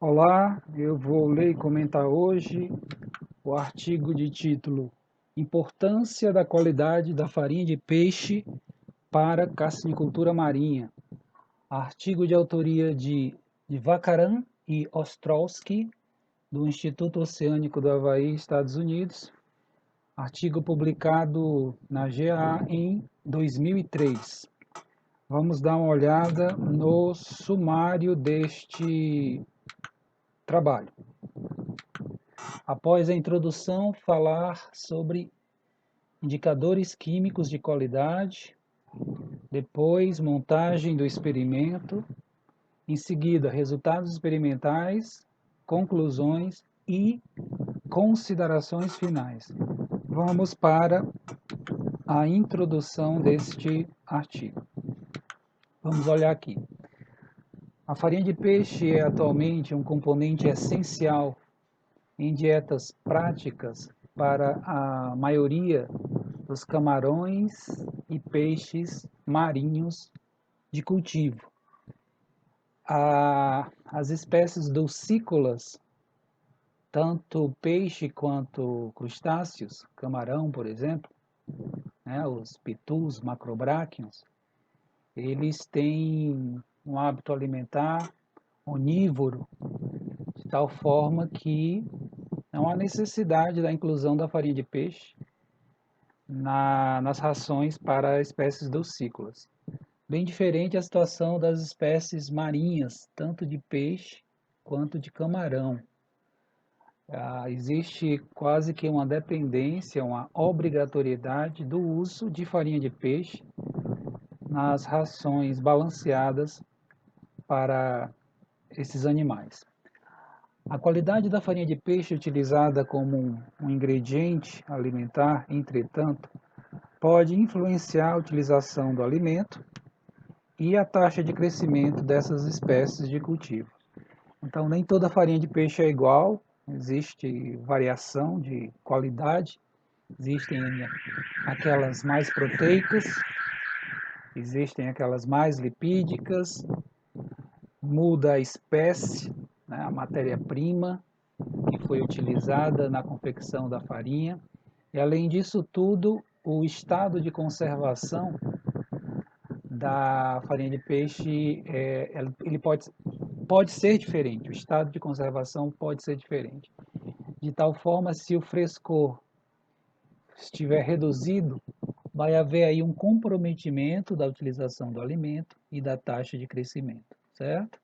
Olá, eu vou ler e comentar hoje o artigo de título Importância da qualidade da farinha de peixe para carcinicultura marinha. Artigo de autoria de Divakaran e Ostrowski, do Instituto Oceânico do Havaí, Estados Unidos. Artigo publicado na GA em 2003. Vamos dar uma olhada no sumário deste trabalho. Após a introdução, falar sobre indicadores químicos de qualidade, depois montagem do experimento, em seguida resultados experimentais, conclusões e considerações finais. Vamos para a introdução deste artigo. Vamos olhar aqui. A farinha de peixe é atualmente um componente essencial em dietas práticas para a maioria dos camarões e peixes marinhos de cultivo. As espécies dulcícolas, tanto peixe quanto crustáceos, camarão, por exemplo, os pitus, macrobráquios, eles têm um hábito alimentar onívoro, de tal forma que não há necessidade da inclusão da farinha de peixe nas rações para espécies dulcícolas. Bem diferente a situação das espécies marinhas, tanto de peixe quanto de camarão. Existe quase que uma dependência, uma obrigatoriedade do uso de farinha de peixe nas rações balanceadas para esses animais. A qualidade da farinha de peixe utilizada como um ingrediente alimentar, entretanto, pode influenciar a utilização do alimento e a taxa de crescimento dessas espécies de cultivo. Então, nem toda farinha de peixe é igual, existe variação de qualidade, existem aquelas mais proteicas, existem aquelas mais lipídicas, muda a espécie, a matéria-prima que foi utilizada na confecção da farinha, e além disso tudo, o estado de conservação da farinha de peixe ele pode ser diferente, o estado de conservação pode ser diferente. De tal forma, se o frescor estiver reduzido, vai haver aí um comprometimento da utilização do alimento e da taxa de crescimento, certo?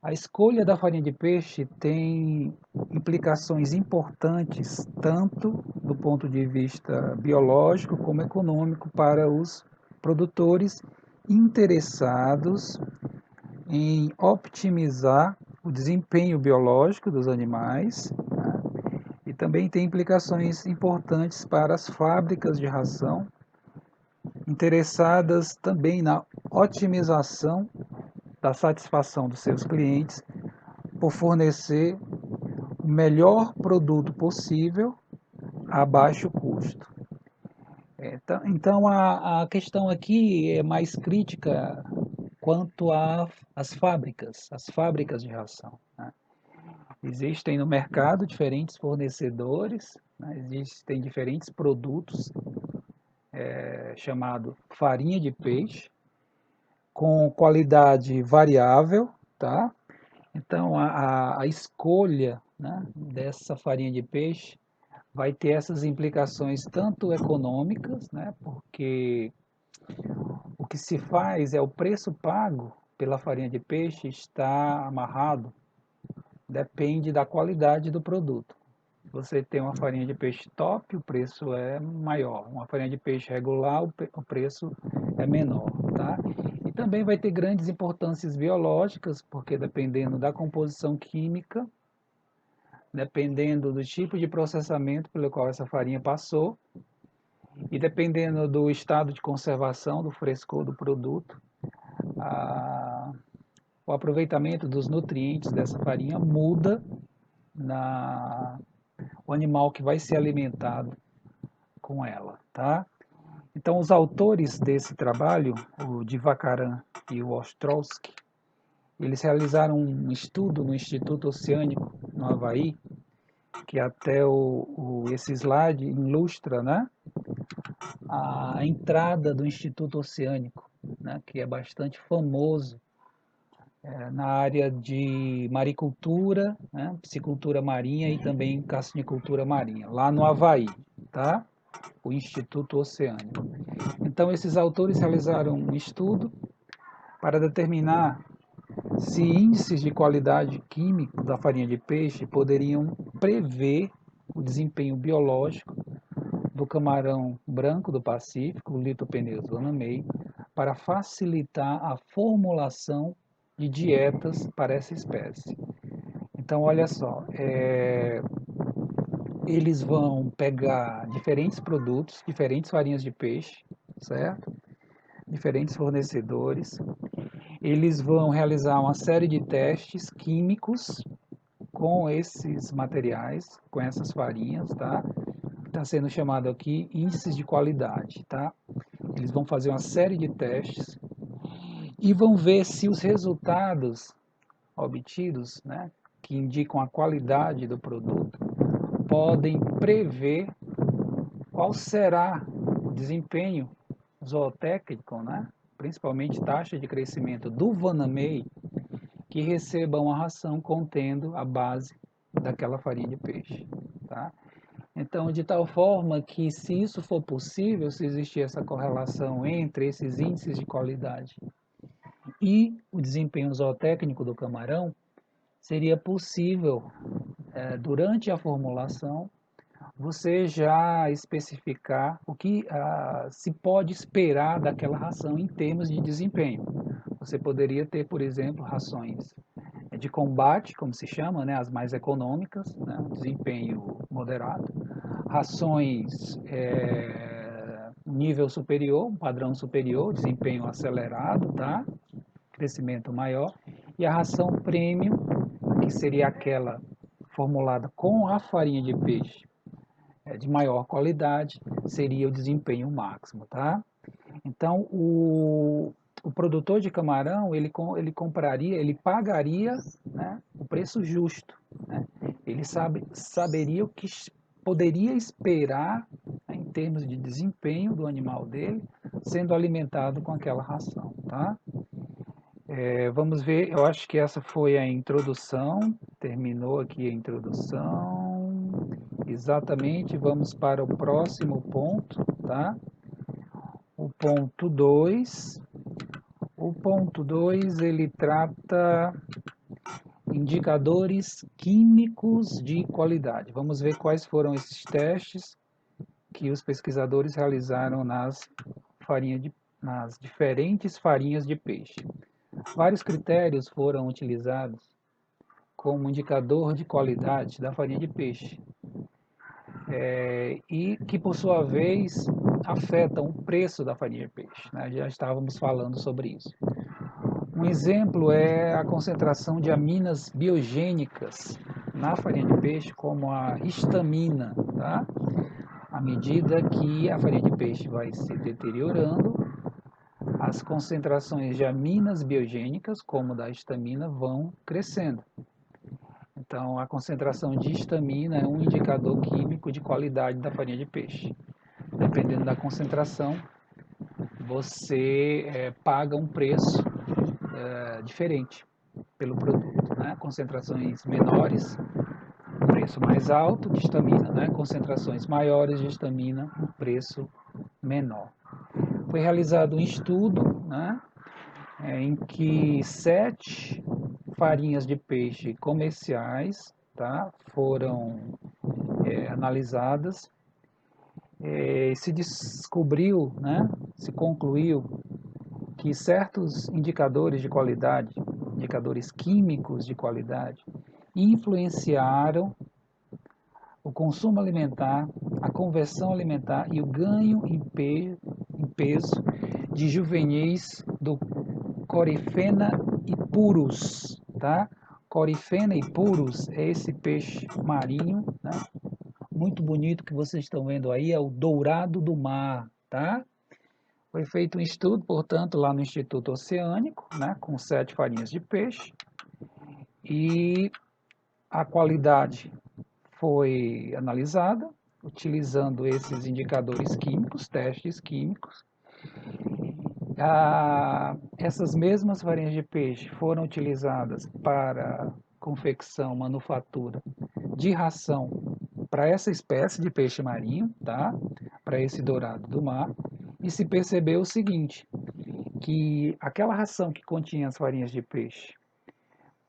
A escolha da farinha de peixe tem implicações importantes, tanto do ponto de vista biológico como econômico, para os produtores interessados em optimizar o desempenho biológico dos animais, e também tem implicações importantes para as fábricas de ração, interessadas também na otimização da satisfação dos seus clientes por fornecer o melhor produto possível a baixo custo. Então a questão aqui é mais crítica quanto às fábricas de ração. Existem no mercado diferentes fornecedores, existem diferentes produtos chamado farinha de peixe, com qualidade variável, tá? Então a escolha dessa farinha de peixe vai ter essas implicações tanto econômicas, porque o que se faz é o preço pago pela farinha de peixe está amarrado, depende da qualidade do produto. Você tem uma farinha de peixe top, o preço é maior. Uma farinha de peixe regular, o preço é menor, tá? E também vai ter grandes importâncias biológicas, porque dependendo da composição química, dependendo do tipo de processamento pelo qual essa farinha passou, e dependendo do estado de conservação, do frescor do produto, o aproveitamento dos nutrientes dessa farinha muda o animal que vai ser alimentado com ela, tá? Então, os autores desse trabalho, o Divakaran e o Ostrowski, Eles realizaram um estudo no Instituto Oceânico, no Havaí, que até esse slide ilustra, né, a entrada do Instituto Oceânico, né, que é bastante famoso na área de maricultura, né, piscicultura marinha e também carcinicultura marinha, lá no Havaí, tá? O Instituto Oceânico. Então, esses autores realizaram um estudo para determinar se índices de qualidade química da farinha de peixe poderiam prever o desempenho biológico do camarão branco do Pacífico, o Lithopeneus vanamei, para facilitar a formulação de dietas para essa espécie. Então, olha só, eles vão pegar diferentes produtos, diferentes farinhas de peixe, certo? Diferentes fornecedores. Eles vão realizar uma série de testes químicos com esses materiais, com essas farinhas, tá? Está sendo chamado aqui índices de qualidade, tá? Eles vão fazer uma série de testes e vão ver se os resultados obtidos, né, que indicam a qualidade do produto, podem prever qual será o desempenho zootécnico, né, principalmente taxa de crescimento do vanamei, que receba uma ração contendo a base daquela farinha de peixe, tá? Então, de tal forma que, se isso for possível, se existir essa correlação entre esses índices de qualidade e o desempenho zootécnico do camarão, seria possível, durante a formulação, você já especificar o que se pode esperar daquela ração em termos de desempenho. Você poderia ter, por exemplo, rações de combate, como se chama, né, as mais econômicas, né, desempenho moderado, rações nível superior, um padrão superior, desempenho acelerado, tá? Crescimento maior, e a ração premium, que seria aquela formulada com a farinha de peixe de maior qualidade, seria o desempenho máximo, tá? Então, o produtor de camarão, ele compraria, ele pagaria, né, o preço justo, né? Ele saberia o que poderia esperar, né, em termos de desempenho do animal dele, sendo alimentado com aquela ração, tá? Vamos ver, eu acho que essa foi a introdução, terminou aqui a introdução. Exatamente, vamos para o próximo ponto, tá? O ponto 2. O ponto 2 ele trata indicadores químicos de qualidade. Vamos ver quais foram esses testes que os pesquisadores realizaram nas diferentes farinhas de peixe. Vários critérios foram utilizados como indicador de qualidade da farinha de peixe, e que, por sua vez, afetam o preço da farinha de peixe, né? Já estávamos falando sobre isso. Um exemplo é a concentração de aminas biogênicas na farinha de peixe, como a histamina, tá? À medida que a farinha de peixe vai se deteriorando, as concentrações de aminas biogênicas, como da histamina, vão crescendo. Então, a concentração de histamina é um indicador químico de qualidade da farinha de peixe. Dependendo da concentração, você paga um preço diferente pelo produto, né? Concentrações menores, preço mais alto de histamina, né? Concentrações maiores de histamina, um preço menor. Foi realizado um estudo, né, em que 7 farinhas de peixe comerciais, tá, foram analisadas. Se descobriu, né, se concluiu que certos indicadores de qualidade, indicadores químicos de qualidade, influenciaram o consumo alimentar, a conversão alimentar e o ganho em peso de juvenis do Coryphena ipurus, tá? Coryphena ipurus é esse peixe marinho, né? Muito bonito que vocês estão vendo aí, é o dourado do mar, tá? Foi feito um estudo, portanto, lá no Instituto Oceânico, né, com 7 farinhas de peixe, e a qualidade foi analisada utilizando esses indicadores químicos, testes químicos. Essas mesmas farinhas de peixe foram utilizadas para confecção, manufatura de ração para essa espécie de peixe marinho, tá? Para esse dourado do mar. E se percebeu o seguinte, que aquela ração que continha as farinhas de peixe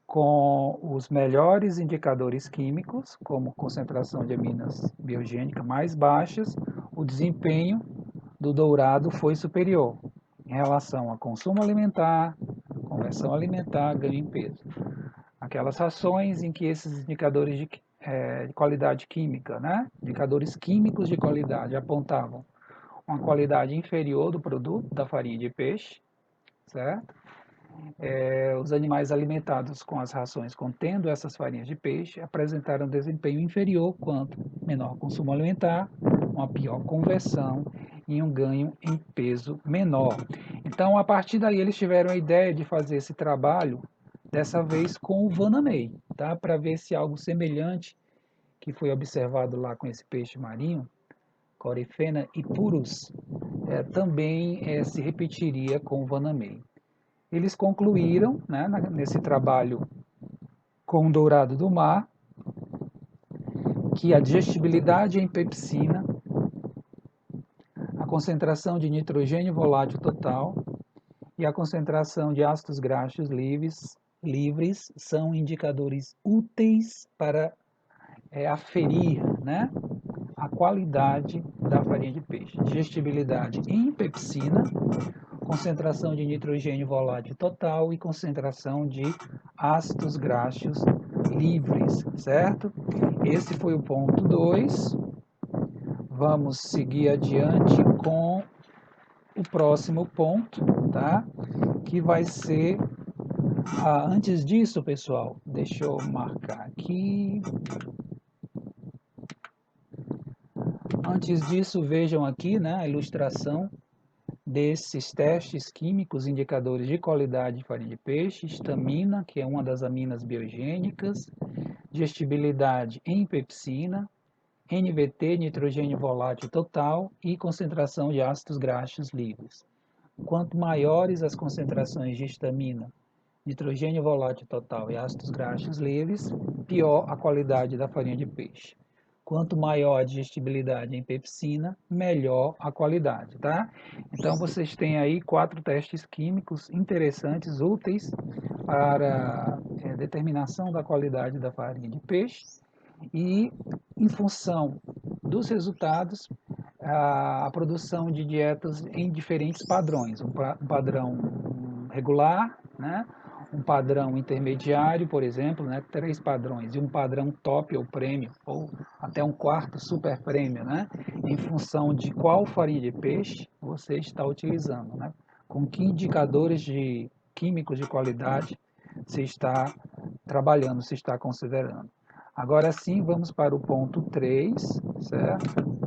com os melhores indicadores químicos, como concentração de aminas biogênicas mais baixas, o desempenho do dourado foi superior em relação a consumo alimentar, conversão alimentar, ganho em peso. Aquelas rações em que esses indicadores de qualidade química, né? Indicadores químicos de qualidade apontavam uma qualidade inferior do produto, da farinha de peixe, certo? Os animais alimentados com as rações contendo essas farinhas de peixe apresentaram desempenho inferior quanto menor consumo alimentar, uma pior conversão e um ganho em peso menor. Então, a partir daí, eles tiveram a ideia de fazer esse trabalho, dessa vez com o Vanamei, tá? Para ver se algo semelhante que foi observado lá com esse peixe marinho, Coryphena ipurus, também se repetiria com o Vanamei. Eles concluíram, né, nesse trabalho com o dourado do mar, que a digestibilidade em pepsina, a concentração de nitrogênio volátil total e a concentração de ácidos graxos livres são indicadores úteis para aferir, né, a qualidade da farinha de peixe. Digestibilidade em pepsina, concentração de nitrogênio volátil total e concentração de ácidos graxos livres, certo? Esse foi o ponto 2. Vamos seguir adiante com o próximo ponto, tá? Que vai ser... antes disso, pessoal, deixa eu marcar aqui. Antes disso, vejam aqui, né, a ilustração desses testes químicos indicadores de qualidade de farinha de peixe, histamina, que é uma das aminas biogênicas, digestibilidade em pepsina, NVT, nitrogênio volátil total e concentração de ácidos graxos livres. Quanto maiores as concentrações de histamina, nitrogênio volátil total e ácidos graxos livres, pior a qualidade da farinha de peixe. Quanto maior a digestibilidade em pepsina, melhor a qualidade, tá? Então, vocês têm aí 4 testes químicos interessantes, úteis para determinação da qualidade da farinha de peixe e, em função dos resultados, a produção de dietas em diferentes padrões. Um padrão regular, né? Um padrão intermediário, por exemplo, né? 3 padrões, e um padrão top ou prêmio, ou até um quarto super prêmio, né? Em função de qual farinha de peixe você está utilizando, né? Com que indicadores químicos de qualidade você está trabalhando, você está considerando. Agora sim, vamos para o ponto 3, certo?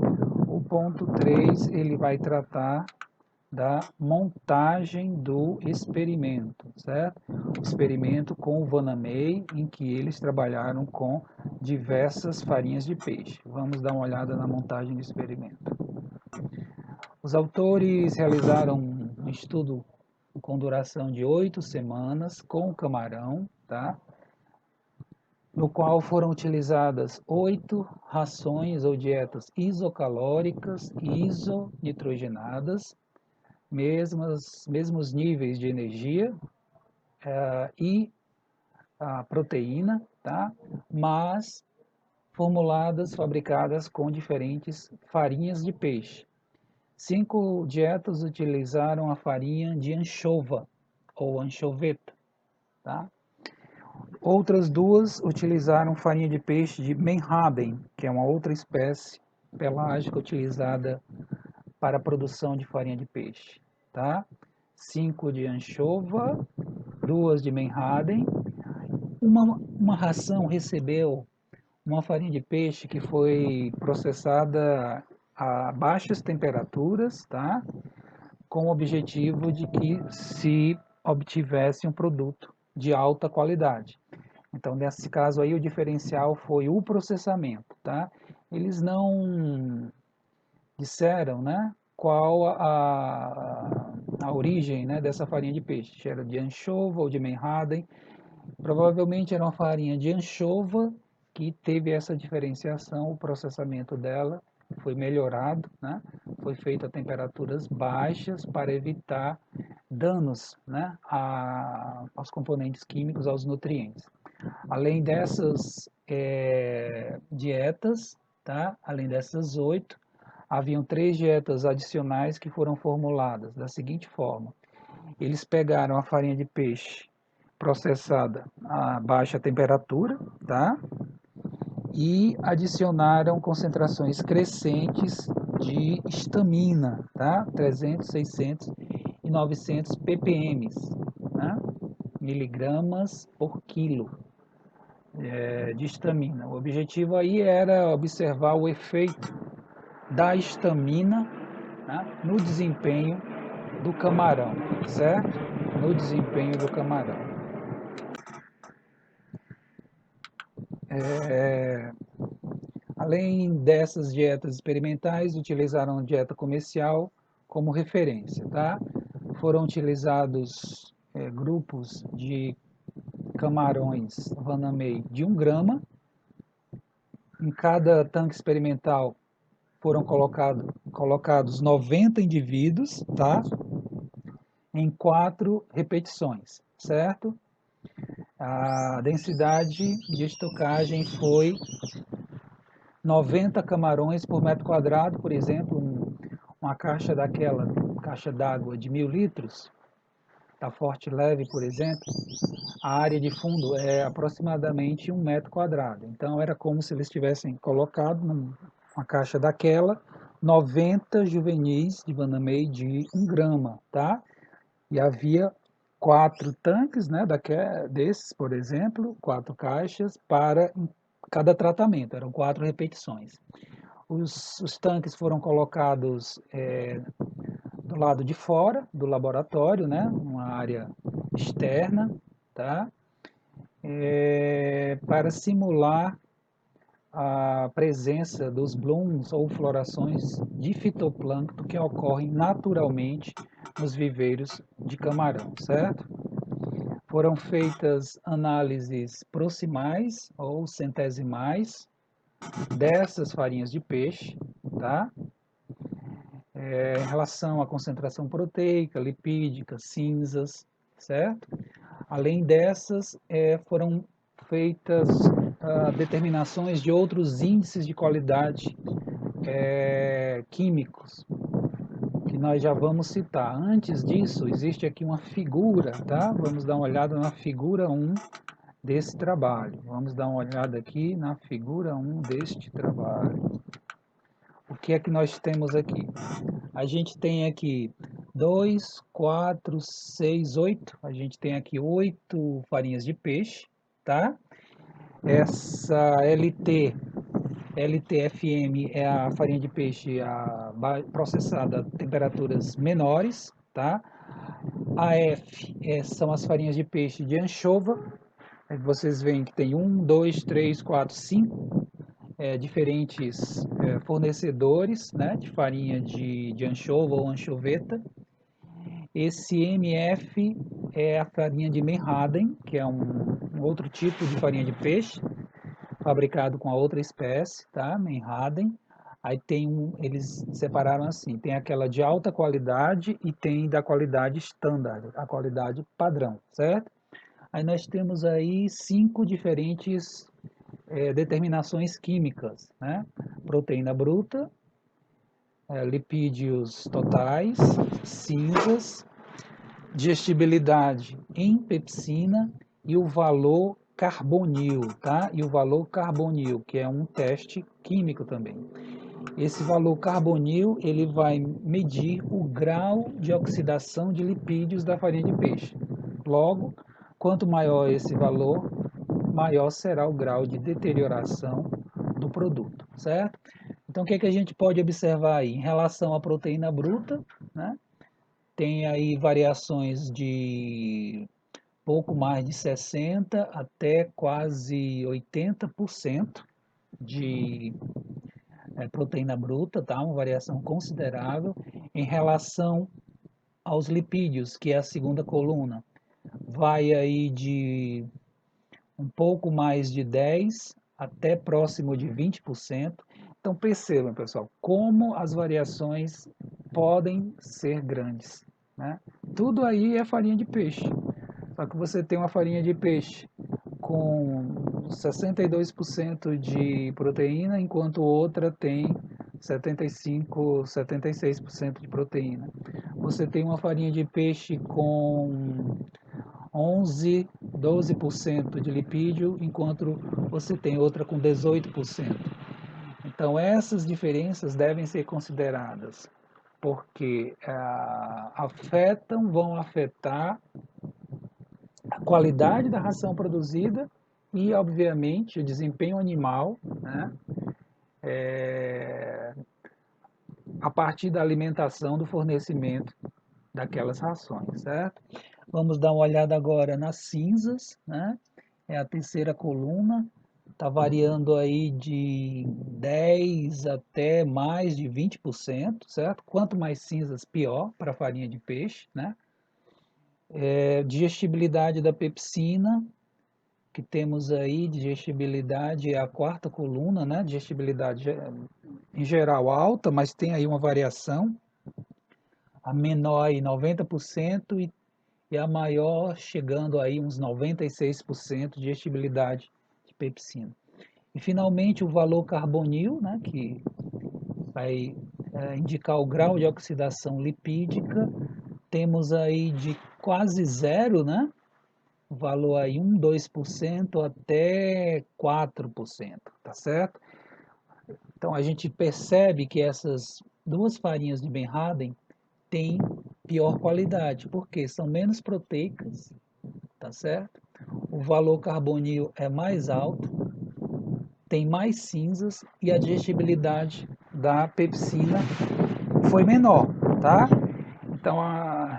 O ponto 3, ele vai tratar da montagem do experimento, certo? O experimento com o Vanamei, em que eles trabalharam com diversas farinhas de peixe. Vamos dar uma olhada na montagem do experimento. Os autores realizaram um estudo com duração de 8 semanas com o camarão, tá? No qual foram utilizadas 8 rações ou dietas isocalóricas e isonitrogenadas, mesmos níveis de energia e a proteína, tá? Mas formuladas, fabricadas com diferentes farinhas de peixe. 5 dietas utilizaram a farinha de anchova ou anchoveta, tá? Outras 2 utilizaram farinha de peixe de menhaden, que é uma outra espécie pelágica utilizada para a produção de farinha de peixe, tá? 5 de anchova, 2 de menhaden. Uma ração recebeu uma farinha de peixe que foi processada a baixas temperaturas, tá? com o objetivo de que se obtivesse um produto de alta qualidade. Então, nesse caso aí, o diferencial foi o processamento, tá? Eles não disseram, né, qual a origem, né, dessa farinha de peixe. Se era de anchova ou de menhaden. Provavelmente era uma farinha de anchova que teve essa diferenciação, o processamento dela foi melhorado, né? Foi feito a temperaturas baixas para evitar danos, né, aos componentes químicos, aos nutrientes. Além dessas dietas, tá? Além dessas 8, haviam 3 dietas adicionais que foram formuladas da seguinte forma: eles pegaram a farinha de peixe processada a baixa temperatura, tá? E adicionaram concentrações crescentes de histamina, tá? 300, 600 e 900 ppm, né? Miligramas por quilo de histamina. O objetivo aí era observar o efeito da histamina, né, no desempenho do camarão, certo? No desempenho do camarão. Além dessas dietas experimentais, utilizaram a dieta comercial como referência, tá? Foram utilizados grupos de camarões Vanamei de 1 grama. Em cada tanque experimental foram colocados 90 indivíduos, tá? Em 4 repetições, certo? A densidade de estocagem foi 90 camarões por metro quadrado, por exemplo, uma caixa daquela, caixa d'água de 1000 litros, da Forte Leve, por exemplo, a área de fundo é aproximadamente 1 metro quadrado. Então, era como se eles tivessem colocado numa caixa daquela 90 juvenis de Vanamei de 1 grama, tá? E havia 4 tanques, né, desses, por exemplo, 4 caixas para cada tratamento, eram 4 repetições. Os tanques foram colocados do lado de fora do laboratório, né, uma área externa, tá? Para simular a presença dos blooms ou florações de fitoplâncton que ocorrem naturalmente nos viveiros de camarão, certo? Foram feitas análises proximais ou centesimais dessas farinhas de peixe, tá? Em relação à concentração proteica, lipídica, cinzas, certo? Além dessas, foram feitas determinações de outros índices de qualidade químicos, que nós já vamos citar. Antes disso, existe aqui uma figura, tá? Vamos dar uma olhada na figura 1 desse trabalho. Vamos dar uma olhada aqui na figura 1 deste trabalho. O que é que nós temos aqui? A gente tem aqui 2, 4, 6, 8. A gente tem aqui 8 farinhas de peixe, tá? Essa LTFM é a farinha de peixe processada a temperaturas menores, tá? AF são as farinhas de peixe de anchova. Vocês veem que tem 1, 2, 3, 4, 5 diferentes fornecedores, né, de farinha de anchova ou anchoveta. Esse MF é a farinha de menhaden, que é um outro tipo de farinha de peixe, fabricado com a outra espécie, tá? Menhaden. Aí eles separaram assim, tem aquela de alta qualidade e tem da qualidade standard, a qualidade padrão, certo? Aí nós temos aí 5 diferentes determinações químicas, né? Proteína bruta, lipídios totais, cinzas, digestibilidade em pepsina e o valor carbonil, tá? E o valor carbonil, que é um teste químico também. Esse valor carbonil, ele vai medir o grau de oxidação de lipídios da farinha de peixe. Logo, quanto maior esse valor, maior será o grau de deterioração do produto, certo? Então, o que é que a gente pode observar aí? Em relação à proteína bruta, né? tem aí variações de pouco mais de 60% até quase 80% de proteína bruta, tá? Uma variação considerável em relação aos lipídios, que é a segunda coluna. Vai aí de um pouco mais de 10% até próximo de 20%. Então percebam, pessoal, como as variações podem ser grandes, né? Tudo aí é farinha de peixe. Só que você tem uma farinha de peixe com 62% de proteína, enquanto outra tem 75, 76% de proteína. Você tem uma farinha de peixe com 11, 12% de lipídio, enquanto você tem outra com 18%. Então, essas diferenças devem ser consideradas, porque vão afetar a qualidade da ração produzida e, obviamente, o desempenho animal, né? A partir da alimentação, do fornecimento daquelas rações, certo? Vamos dar uma olhada agora nas cinzas, né? É a terceira coluna, está variando aí de 10 até mais de 20%, certo? Quanto mais cinzas, pior para a farinha de peixe, né? Digestibilidade da pepsina, que temos aí, digestibilidade é a quarta coluna, né? Digestibilidade em geral alta, mas tem aí uma variação, a menor aí 90% e a maior chegando aí uns 96% de digestibilidade de pepsina. E finalmente o valor carbonil, né, que vai indicar o grau de oxidação lipídica, temos aí de quase zero, né? O valor aí 1, 2% até 4%, tá certo? Então a gente percebe que essas duas farinhas de Benhaden têm pior qualidade, porque são menos proteicas, tá certo? O valor carbonil é mais alto, tem mais cinzas e a digestibilidade da pepsina foi menor, tá? Então,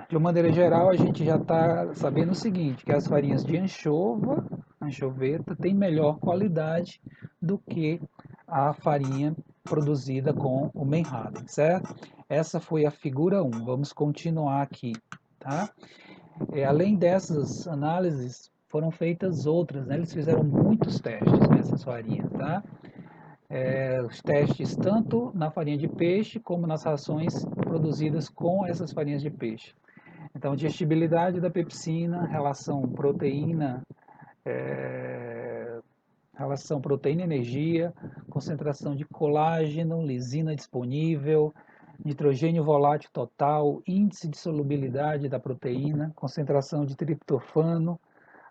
de uma maneira geral, a gente já está sabendo o seguinte, que as farinhas de anchoveta, têm melhor qualidade do que a farinha produzida com o Menhaden, certo? Essa foi a figura 1. Vamos continuar aqui, tá? Além dessas análises, foram feitas outras, né? Eles fizeram muitos testes nessas farinhas, tá? Os testes tanto na farinha de peixe como nas rações produzidas com essas farinhas de peixe. Então, digestibilidade da pepsina, relação proteína-energia, concentração de colágeno, lisina disponível, nitrogênio volátil total, índice de solubilidade da proteína, concentração de triptofano,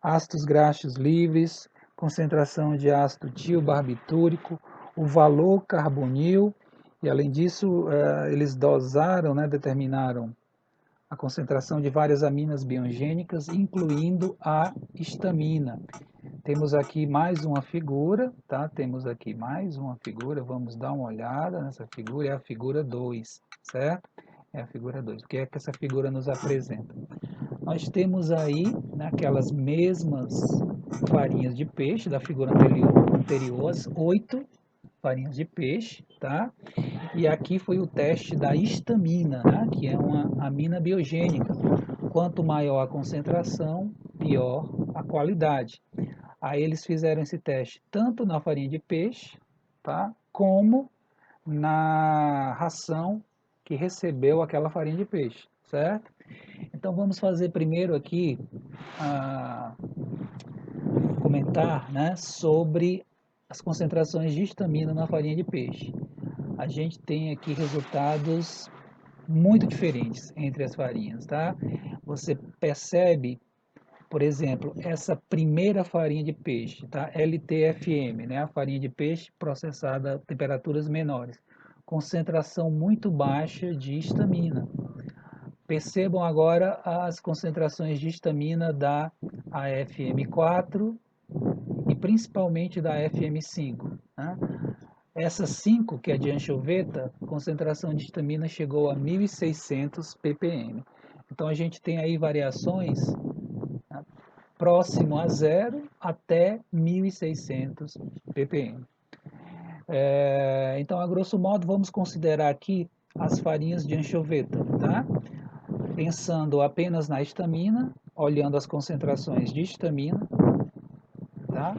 ácidos graxos livres, concentração de ácido tiobarbitúrico, o valor carbonil, e além disso, eles dosaram, né, determinaram a concentração de várias aminas biogênicas, incluindo a histamina. Temos aqui mais uma figura, tá? Temos aqui mais uma figura, vamos dar uma olhada nessa figura, é a figura 2, certo? É a figura 2. O que é que essa figura nos apresenta? Nós temos aí, né, aquelas mesmas farinhas de peixe da figura anterior, as 8 farinhas de peixe, tá? E aqui foi o teste da histamina, né, que é uma amina biogênica. Quanto maior a concentração, pior a qualidade. Aí eles fizeram esse teste tanto na farinha de peixe, tá, como na ração que recebeu aquela farinha de peixe, certo? Então vamos fazer primeiro aqui comentar, né, sobre as concentrações de histamina na farinha de peixe. A gente tem aqui resultados muito diferentes entre as farinhas, tá? Você percebe, por exemplo, essa primeira farinha de peixe, tá? LTFM, né? A farinha de peixe processada a temperaturas menores. Concentração muito baixa de histamina. Percebam agora as concentrações de histamina da AFM4 e principalmente da FM5, né? Essa 5, que é de anchoveta, a concentração de histamina chegou a 1.600 ppm. Então a gente tem aí variações, né, próximo a zero até 1.600 ppm. Então, a grosso modo, vamos considerar aqui as farinhas de anchoveta, tá? Pensando apenas na histamina, olhando as concentrações de histamina, tá?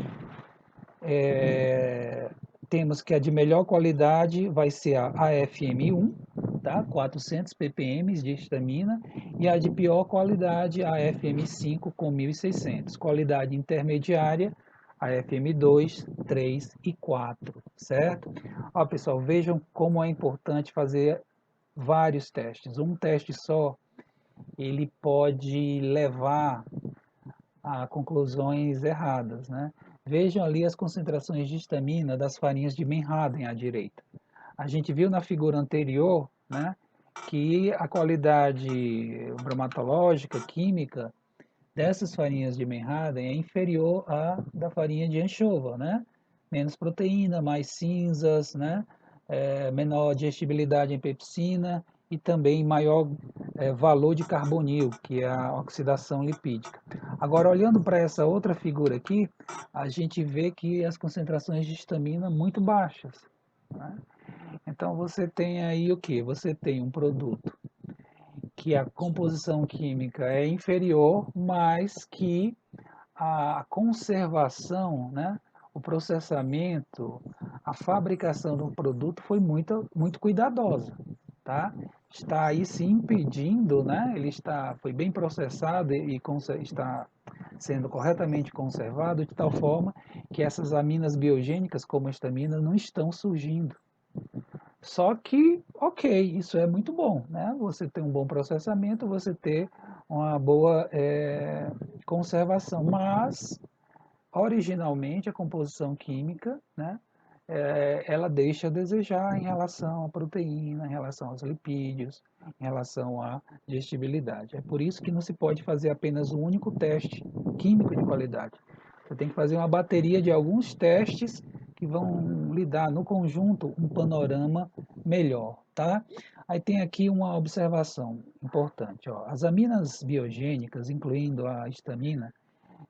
Temos que a de melhor qualidade vai ser a AFM1, tá? 400 ppm de histamina, e a de pior qualidade, a AFM5 com 1.600. Qualidade intermediária, a FM2, 3 e 4, certo? Ó, pessoal, vejam como é importante fazer vários testes. Um teste só, ele pode levar a conclusões erradas, né? Vejam ali as concentrações de histamina das farinhas de Menhaden à direita. A gente viu na figura anterior, né, que a qualidade bromatológica, química, dessas farinhas de Menhaden é inferior à da farinha de anchova, né? Menos proteína, mais cinzas, né? Menor digestibilidade em pepsina e também maior valor de carbonil, que é a oxidação lipídica. Agora, olhando para essa outra figura aqui, a gente vê que as concentrações de histamina muito baixas, né? Então, você tem aí o que? Você tem um produto que a composição química é inferior, mas que a conservação, né, o processamento, a fabricação do produto foi muito cuidadosa, tá? Está aí se impedindo, né? Foi bem processado e está sendo corretamente conservado de tal forma que essas aminas biogênicas, como a histamina, não estão surgindo. Só que, ok, isso é muito bom, né? Você ter um bom processamento, você ter uma boa conservação, mas originalmente a composição química, né, ela deixa a desejar em relação à proteína, em relação aos lipídios, em relação à digestibilidade. É por isso que não se pode fazer apenas um único teste químico de qualidade. Você tem que fazer uma bateria de alguns testes que vão lhe dar no conjunto um panorama melhor, tá? Aí tem aqui uma observação importante, ó. As aminas biogênicas, incluindo a histamina,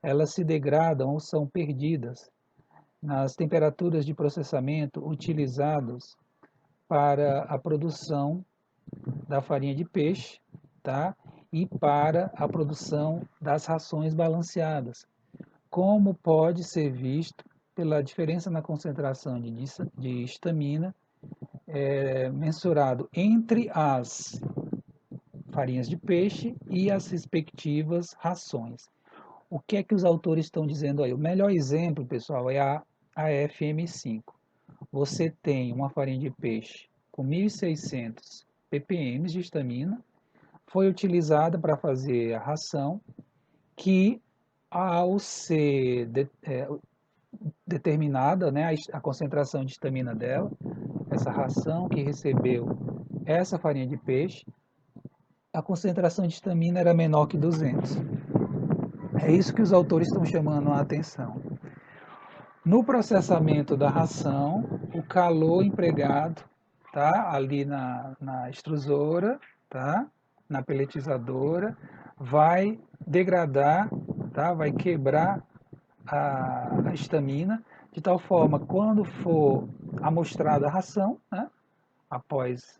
elas se degradam ou são perdidas nas temperaturas de processamento utilizados para a produção da farinha de peixe, tá? E para a produção das rações balanceadas, como pode ser visto pela diferença na concentração de histamina mensurado entre as farinhas de peixe e as respectivas rações. O que é que os autores estão dizendo aí? O melhor exemplo, pessoal, é a AFM5. Você tem uma farinha de peixe com 1.600 ppm de histamina, foi utilizada para fazer a ração, que ao ser determinada, né, a concentração de histamina dela, essa ração que recebeu essa farinha de peixe, a concentração de histamina era menor que 200. É isso que os autores estão chamando a atenção. No processamento da ração, o calor empregado, tá, ali na extrusora, tá, na peletizadora, vai degradar, tá, vai quebrar a histamina, de tal forma, quando for amostrada a ração, né, após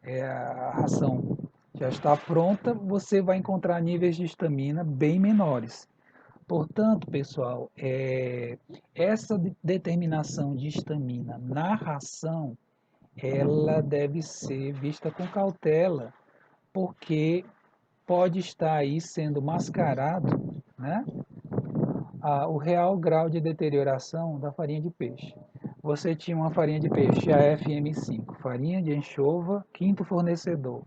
a ração já está pronta, você vai encontrar níveis de histamina bem menores. Portanto, pessoal, essa determinação de histamina na ração, ela deve ser vista com cautela, porque pode estar aí sendo mascarado, né, o real grau de deterioração da farinha de peixe. Você tinha uma farinha de peixe, a FM5, farinha de anchova, quinto fornecedor,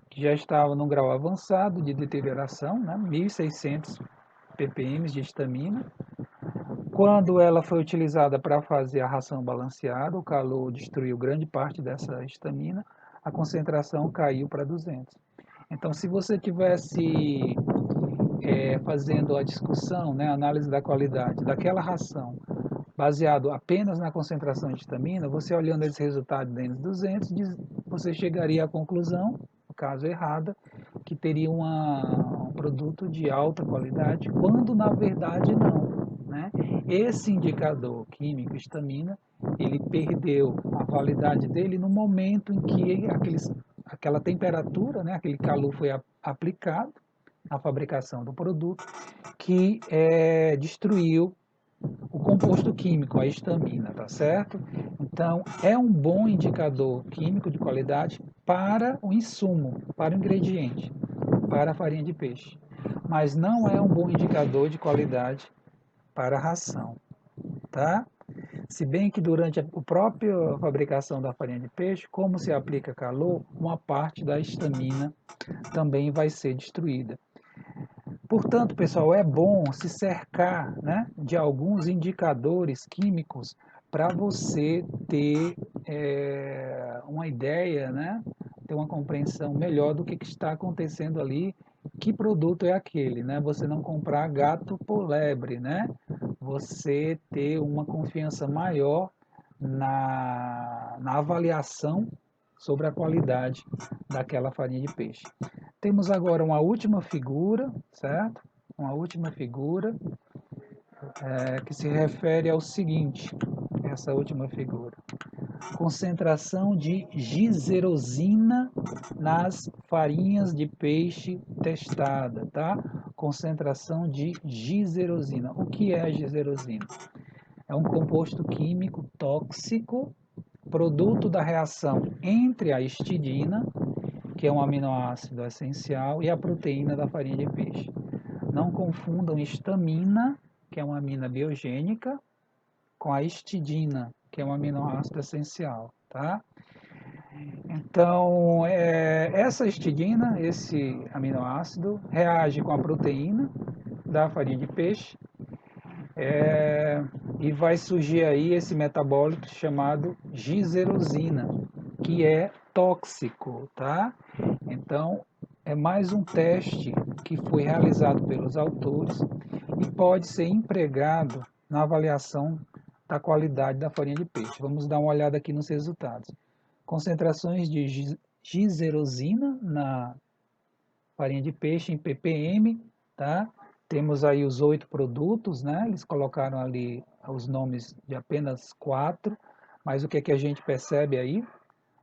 que já estava num grau avançado de deterioração, né, 1.600 ppm de histamina. Quando ela foi utilizada para fazer a ração balanceada, o calor destruiu grande parte dessa histamina, a concentração caiu para 200. Então, se você tivesse fazendo a discussão, né, a análise da qualidade daquela ração, baseado apenas na concentração de histamina, você olhando esse resultado dentro de 200, você chegaria à conclusão, no caso errada, que teria um produto de alta qualidade, quando na verdade não, né? Esse indicador químico, histamina, ele perdeu a validade dele no momento em que aquela temperatura, né, aquele calor foi aplicado na fabricação do produto, que destruiu o composto químico, a histamina, tá certo? Então, é um bom indicador químico de qualidade para o insumo, para o ingrediente, para a farinha de peixe. Mas não é um bom indicador de qualidade para a ração, tá? Se bem que durante a própria fabricação da farinha de peixe, como se aplica calor, uma parte da histamina também vai ser destruída. Portanto, pessoal, é bom se cercar, né, de alguns indicadores químicos para você ter uma ideia, né, ter uma compreensão melhor do que está acontecendo ali, que produto é aquele, né? Você não comprar gato por lebre, né? Você ter uma confiança maior na avaliação sobre a qualidade daquela farinha de peixe. Temos agora uma última figura, certo? Uma última figura que se refere ao seguinte, essa última figura. Concentração de giserosina nas farinhas de peixe testada, tá? Concentração de giserosina. O que é a giserosina? É um composto químico tóxico, produto da reação entre a histidina, que é um aminoácido essencial, e a proteína da farinha de peixe. Não confundam histamina, que é uma amina biogênica, com a histidina, que é um aminoácido essencial, tá? Então, essa histidina, esse aminoácido, reage com a proteína da farinha de peixe e vai surgir aí esse metabólito chamado giserosina, que é tóxico, tá? Então, é mais um teste que foi realizado pelos autores e pode ser empregado na avaliação da qualidade da farinha de peixe. Vamos dar uma olhada aqui nos resultados. Concentrações de giserosina na farinha de peixe em ppm, tá? Temos aí os 8 produtos, né? Eles colocaram ali os nomes de apenas 4, mas o que é que a gente percebe aí?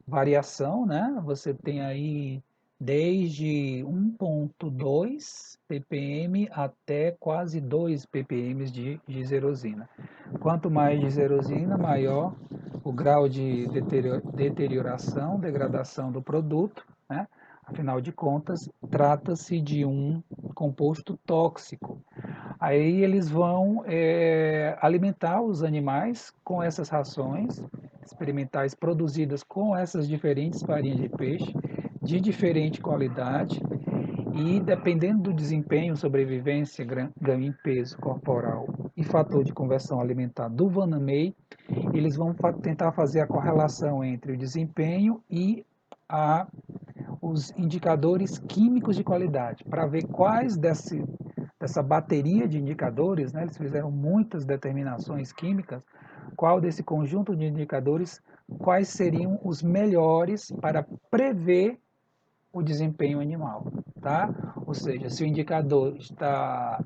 Variação, né? Você tem aí desde 1,2 ppm até quase 2 ppm de giserosina. Quanto mais giserosina, maior o grau de deterioração, degradação do produto, né? Afinal de contas, trata-se de um composto tóxico. Aí eles vão alimentar os animais com essas rações experimentais produzidas com essas diferentes farinhas de peixe, de diferente qualidade, e dependendo do desempenho, sobrevivência, ganho em peso corporal e fator de conversão alimentar do Vanamei, eles vão tentar fazer a correlação entre o desempenho e os indicadores químicos de qualidade, para ver quais dessa bateria de indicadores, né, eles fizeram muitas determinações químicas, qual desse conjunto de indicadores, quais seriam os melhores para prever o desempenho animal, tá? Ou seja, se o indicador está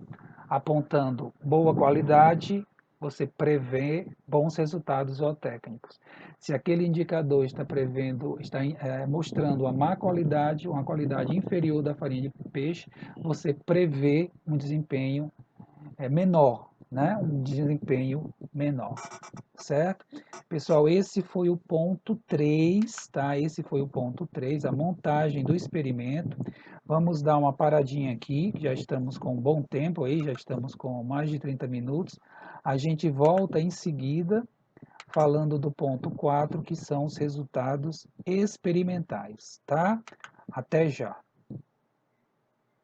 apontando boa qualidade, você prevê bons resultados zootécnicos. Se aquele indicador está mostrando uma má qualidade, uma qualidade inferior da farinha de peixe, você prevê um desempenho menor, né? Um desempenho menor, certo? Pessoal, esse foi o ponto 3, tá? Esse foi o ponto 3, a montagem do experimento. Vamos dar uma paradinha aqui, que já estamos com um bom tempo aí, já estamos com mais de 30 minutos. A gente volta em seguida falando do ponto 4, que são os resultados experimentais, tá? Até já.